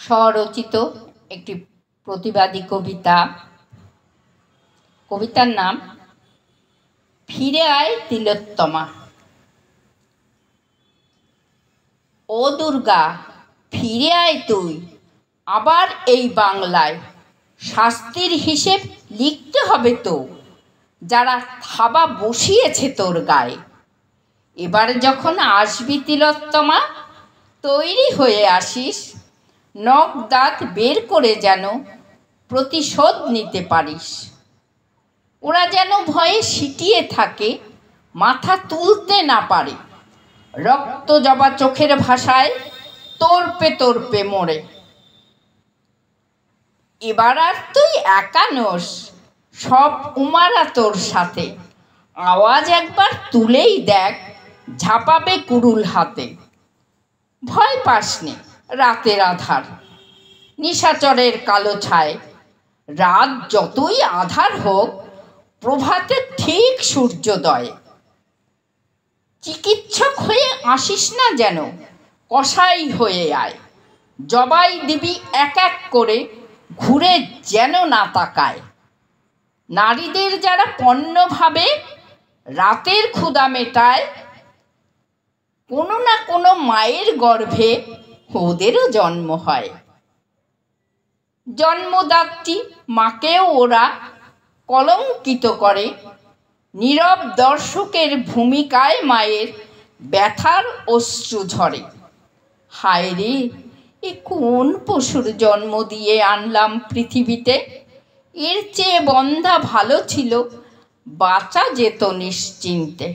স্বরচিত একটি প্রতিবাদী কবিতা। কবিতার নাম ফিরে আয় তিলোত্তমা। ও দুর্গা, ফিরে আয় তুই আবার এই বাংলায়। শাস্তির হিসেব লিখতে হবে তো, যারা থাবা বসিয়েছে তোর গায়ে। এবার যখন আসবি তিলোত্তমা, তৈরি হয়ে আসিস, নখ দাঁত বের করে যেন প্রতিশোধ নিতে পারিস। ওরা যেন ভয়ে সিটিয়ে থাকে, মাথা তুলতে না পারে। রক্ত জবা চোখের ভাষায় তর্পে তর্পে মরে। এবার আর তুই একা নোস, সব উমারা তোর সাথে। আওয়াজ একবার তুলেই দেখ, ঝাঁপাবে কুড়ুল হাতে। ভয় পাসনে রাতের আধার, নিশাচরের কালো ছায়। রাত যতই আধার হোক, প্রভাতে ঠিক সূর্যোদয়। চিকিৎসক হয়ে আসিস না যেন, কসাই হয়ে আয়। জবাই দিবি এক এক করে, ঘুরে যেন না তাকায়। নারীদের যারা পণ্য ভাবে, রাতের ক্ষুধা মেটায়। কোনো না কোনো মায়ের গর্ভে ওদেরও জন্ম হয়। জন্মদাত্রী মাকেও ওরা কলঙ্কিত করে। নীরব দর্শকের ভূমিকায় মায়ের ব্যথার অশ্রু ঝরে। হায় রে, এ কোন পশুর জন্ম দিয়ে আনলাম পৃথিবীতে। এর চেয়ে বন্ধা ভালো ছিল, বাঁচা যেত নিশ্চিন্তে।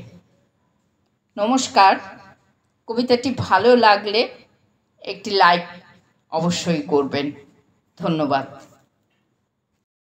নমস্কার। কবিতাটি ভালো লাগলে একটি লাইক অবশ্যই করবেন। ধন্যবাদ।